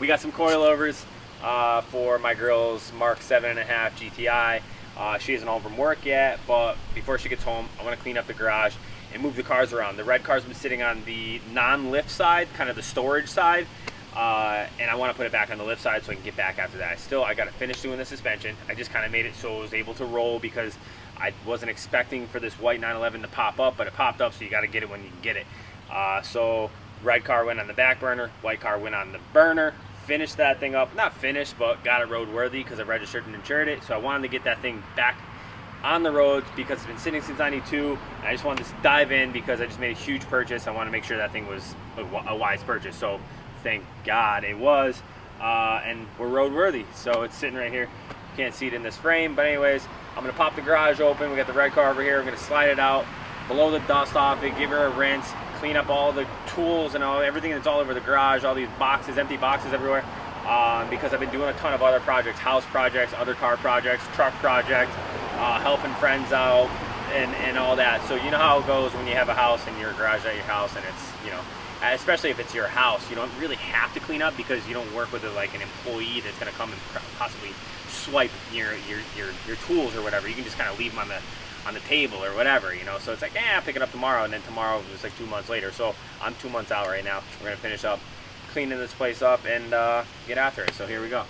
we got some coilovers for my girl's Mark 7.5 GTI. She isn't home from work yet, but before she gets home, I want to clean up the garage and move the cars around. The red car's been sitting on the non-lift side, kind of the storage side, and I want to put it back on the lift side so I can get back after that. I got to finish doing the suspension. I just kind of made it so it was able to roll because I wasn't expecting for this white 911 to pop up, but it popped up, so you got to get it when you can get it. So red car went on the back burner, white car went on the burner. Finished that thing up, not finished, but got it roadworthy because I registered and insured it. So I wanted to get that thing back on the roads because it's been sitting since '92. I just wanted to dive in because I just made a huge purchase. I want to make sure that thing was a wise purchase. So thank God it was, and we're roadworthy. So it's sitting right here. Can't see it in this frame, but anyways, I'm gonna pop the garage open. We got the red car over here. I'm gonna slide it out, blow the dust off it, give her a rinse, clean up all the tools and everything that's all over the garage, all these boxes, empty boxes everywhere, because I've been doing a ton of other projects, house projects, other car projects, truck projects, helping friends out and all that. So you know how it goes when you have a house and your garage at your house, and it's, you know, especially if it's your house, you don't really have to clean up because you don't work with like an employee that's going to come and possibly swipe your tools or whatever. You can just kind of leave them on the table or whatever, you know. So it's like, I'll pick it up tomorrow, and then tomorrow was like 2 months later. So I'm 2 months out right now. We're gonna finish up cleaning this place up and get after it. So here we go.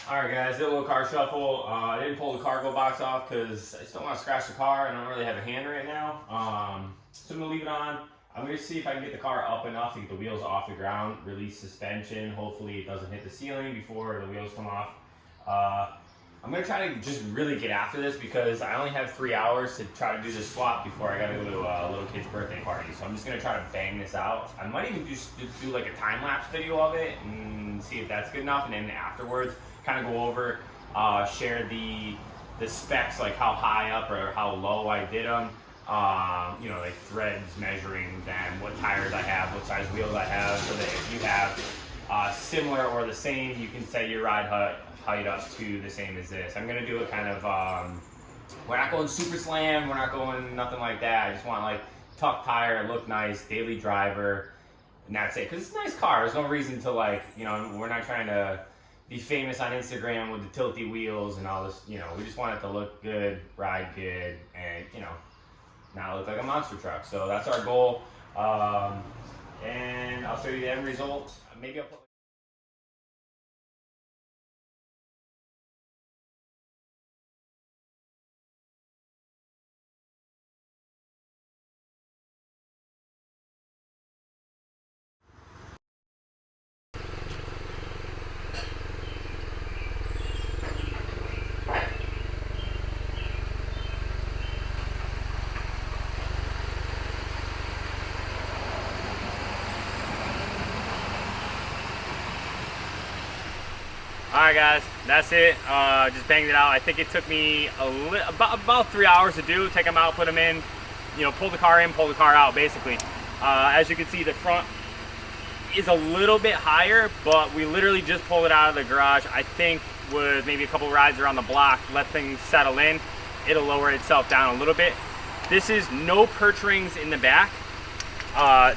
Alright guys, did a little car shuffle. I didn't pull the cargo box off because I just don't want to scratch the car and I don't really have a hand right now. So I'm going to leave it on. I'm going to see if I can get the car up enough to get the wheels off the ground, release suspension. Hopefully it doesn't hit the ceiling before the wheels come off. I'm going to try to just really get after this because I only have 3 hours to try to do this swap before I got to go to a little kid's birthday party. So I'm just going to try to bang this out. I might even just do like a time-lapse video of it and see if that's good enough, and then afterwards kind of go over, share the specs, like how high up or how low I did them, you know, like threads, measuring them, what tires I have, what size wheels I have, so that if you have similar or the same, you can set your ride height up to the same as this. I'm gonna do it kind of, we're not going super slam, we're not going nothing like that. I just want like tuck tire, look nice, daily driver, and that's it. Cause it's a nice car, there's no reason to, like, you know, we're not trying to be famous on Instagram with the tilty wheels and all this, you know. We just want it to look good, ride good, and, you know, not look like a monster truck. So that's our goal, and I'll show you the end result. Maybe I'll put Alright guys, that's it. Just banged it out. I think it took me about 3 hours to do. Take them out, put them in, you know, pull the car in, pull the car out, basically. As you can see, the front is a little bit higher, but we literally just pulled it out of the garage. I think with maybe a couple rides around the block, let things settle in, it'll lower itself down a little bit. This is no perch rings in the back.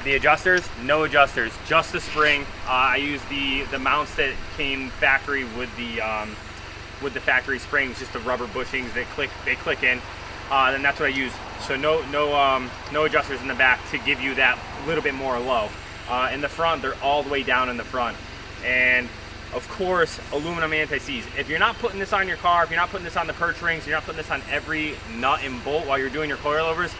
The adjusters, no adjusters, just the spring. I use the mounts that came factory with the factory springs, just the rubber bushings that click in. And that's what I use. So no adjusters in the back to give you that little bit more low. In the front, they're all the way down in the front. And of course, aluminum anti-seize. If you're not putting this on your car, if you're not putting this on the perch rings, you're not putting this on every nut and bolt while you're doing your coilovers,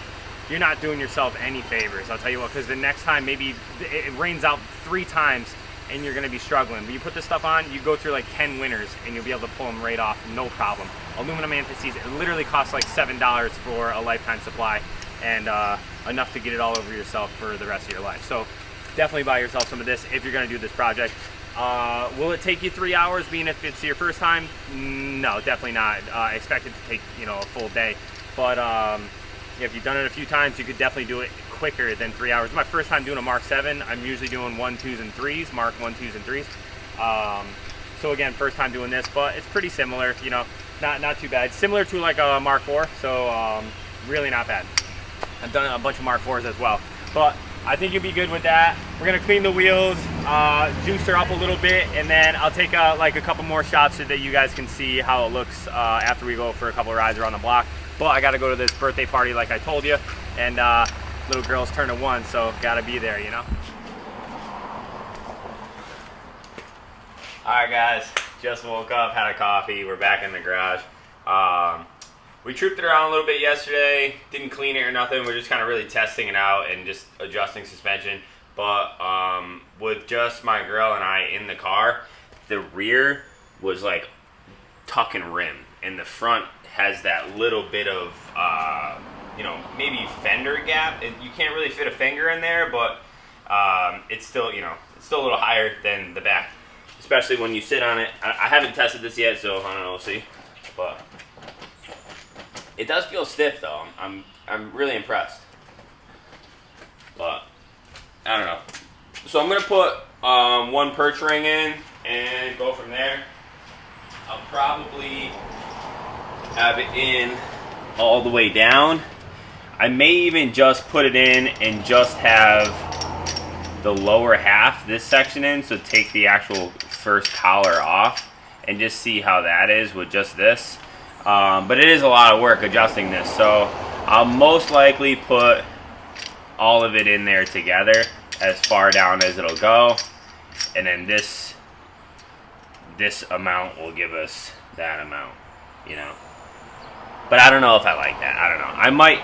you're not doing yourself any favors. I'll tell you what, because the next time maybe it rains out 3 times and you're gonna be struggling. But you put this stuff on, you go through like 10 winters and you'll be able to pull them right off, no problem. Aluminum anti-seize, it literally costs like $7 for a lifetime supply, and enough to get it all over yourself for the rest of your life. So definitely buy yourself some of this if you're gonna do this project. Will it take you 3 hours, being if it's your first time? No, definitely not. Expect it to take, you know, a full day. But if you've done it a few times, you could definitely do it quicker than 3 hours. It's my first time doing a Mark 7. I'm usually doing 1, 2s, and 3s, Mark 1, 2s, and 3s. So again, first time doing this, but it's pretty similar, you know, not too bad. Similar to like a Mark 4, so really not bad. I've done a bunch of Mark 4s as well, but I think you'll be good with that. We're gonna clean the wheels, juice her up a little bit, and then I'll take like a couple more shots so that you guys can see how it looks after we go for a couple of rides around the block. But I gotta go to this birthday party like I told you, and little girl's turning 1, so gotta be there, you know? All right, guys, just woke up, had a coffee. We're back in the garage. We trooped it around a little bit yesterday, didn't clean it or nothing. We're just kind of really testing it out and just adjusting suspension. But with just my girl and I in the car, the rear was like tuck and rim, and the front has that little bit of, you know, maybe fender gap. You can't really fit a finger in there, but it's still, you know, it's still a little higher than the back, especially when you sit on it. I haven't tested this yet, so I don't know, we'll see. But it does feel stiff though. I'm really impressed. But I don't know. So I'm gonna put one perch ring in and go from there. I'll probably have it in all the way down. I may even just put it in and just have the lower half, this section in, so take the actual first collar off and just see how that is with just this. But it is a lot of work adjusting this, so I'll most likely put all of it in there together as far down as it'll go, and then this amount will give us that amount, you know. But I don't know if I like that. I don't know. I might.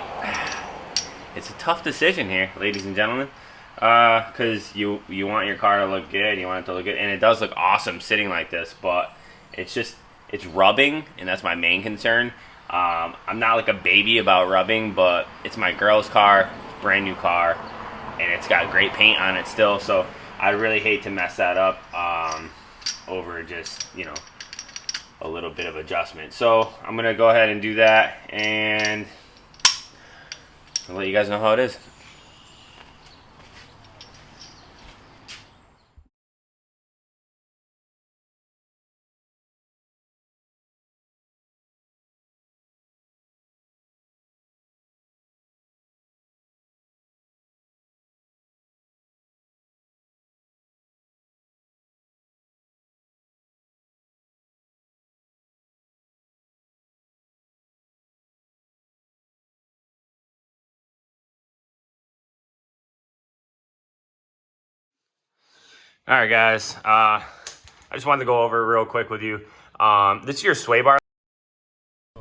It's a tough decision here, ladies and gentlemen, because you want your car to look good, you want it to look good, and it does look awesome sitting like this, but it's rubbing, and that's my main concern. I'm not like a baby about rubbing, but it's my girl's car, brand new car, and it's got great paint on it still, so I really hate to mess that up over just, you know, a little bit of adjustment. So I'm gonna go ahead and do that, and I'll let you guys know how it is. All right, guys. I just wanted to go over real quick with you. This is your sway bar.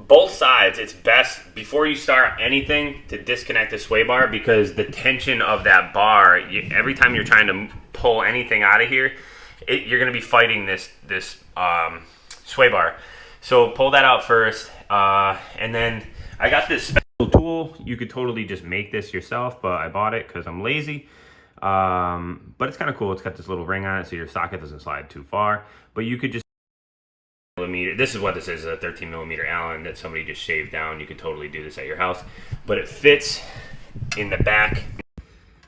Both sides, it's best before you start anything to disconnect the sway bar, because the tension of that bar, every time you're trying to pull anything out of here, you're going to be fighting this sway bar. So pull that out first, and then I got this special tool. You could totally just make this yourself, but I bought it because I'm lazy. But it's kind of cool. It's got this little ring on it, so your socket doesn't slide too far. But you could just millimeter. This is what this is, a 13 millimeter Allen that somebody just shaved down. You could totally do this at your house, but it fits in the back.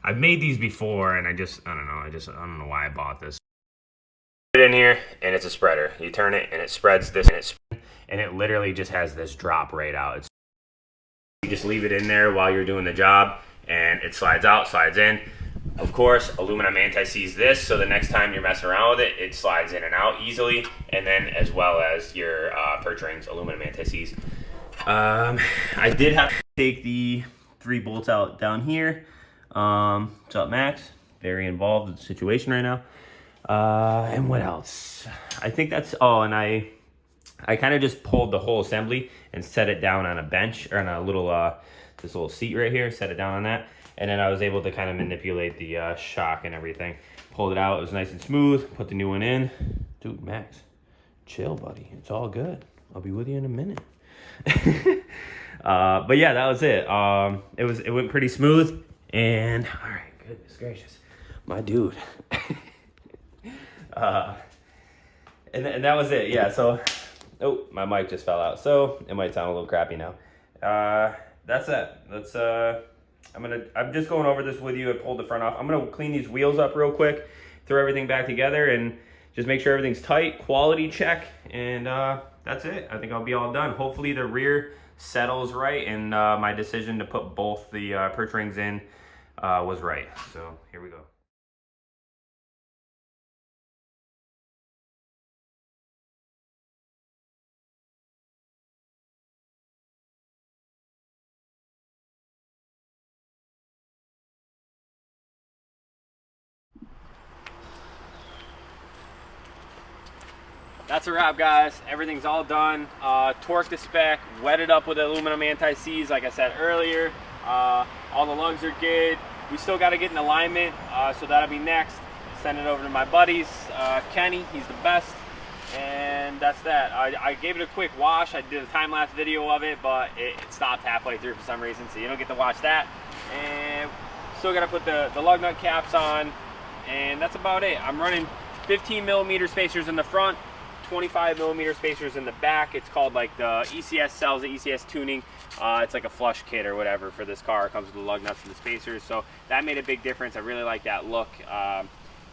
I've made these before, and I don't know why I bought this. Put it in here, and it's a spreader. You turn it, and it spreads this, and it literally just has this drop right out. You just leave it in there while you're doing the job, and it slides out, slides in. Of course, aluminum anti-seize this, so the next time you're messing around with it, it slides in and out easily, and then as well as your perch rings, aluminum anti-seize. I did have to take the 3 bolts out down here. What's up, Max? Very involved in the situation right now. And what else? I think that's, and I kind of just pulled the whole assembly and set it down on a bench, or on a little, this little seat right here, set it down on that. And then I was able to kind of manipulate the shock and everything. Pulled it out, it was nice and smooth, put the new one in. Dude, Max, chill, buddy, it's all good. I'll be with you in a minute. But yeah, that was it. It went pretty smooth, and all right, goodness gracious, my dude. And that was it. Yeah, so, oh, my mic just fell out, so it might sound a little crappy now. That's it. That's I'm just going over this with you. I pulled the front off. I'm gonna clean these wheels up real quick, throw everything back together, and just make sure everything's tight, quality check, and that's it. I think I'll be all done. Hopefully the rear settles right, and my decision to put both the perch rings in was right. So here we go. That's a wrap, guys. Everything's all done. Torqued the spec, wetted up with aluminum anti-seize, like I said earlier. All the lugs are good. We still got to get in alignment, so that'll be next. Send it over to my buddies. Kenny, he's the best. And that's that. I gave it a quick wash. I did a time-lapse video of it, but it stopped halfway through for some reason, so you don't get to watch that. And still got to put the lug nut caps on, and that's about it. I'm running 15mm spacers in the front, 25mm spacers in the back. It's called, like, the ECS sells the ECS tuning. It's like a flush kit or whatever for this car. It comes with the lug nuts and the spacers, so that made a big difference. I really like that look.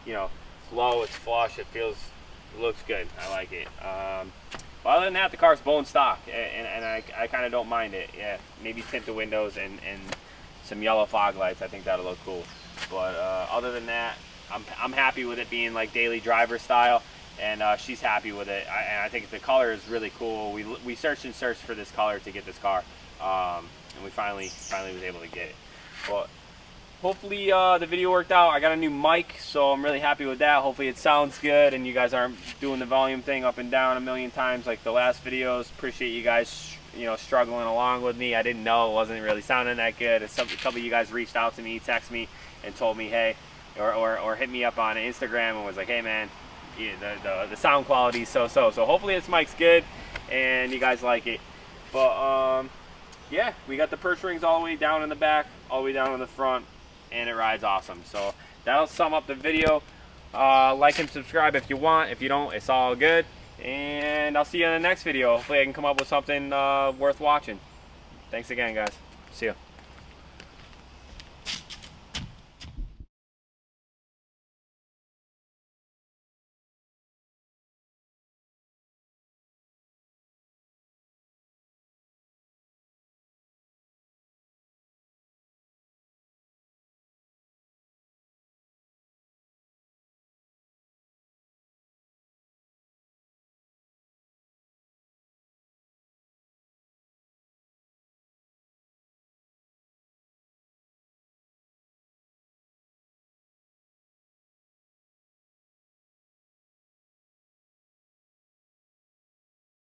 You know, it's low, it's flush, it looks good. I like it. But other than that, the car's bone stock, and I kind of don't mind it. Yeah, maybe tint the windows and some yellow fog lights. I think that'll look cool. But other than that, I'm happy with it being like daily driver style. And she's happy with it, and I think the color is really cool. We searched and searched for this color to get this car, and we finally was able to get it. But hopefully the video worked out. I got a new mic, so I'm really happy with that. Hopefully it sounds good, and you guys aren't doing the volume thing up and down a million times like the last videos. Appreciate you guys, you know, struggling along with me. I didn't know it wasn't really sounding that good. A couple of you guys reached out to me, texted me, and told me, hey, or hit me up on Instagram and was like, hey man, yeah, the sound quality so hopefully this mic's good and you guys like it. But yeah, we got the perch rings all the way down in the back, all the way down in the front, and it rides awesome. So that'll sum up the video. Like and subscribe if you want. If you don't, it's all good, and I'll see you in the next video. Hopefully I can come up with something worth watching. Thanks again, guys. See ya.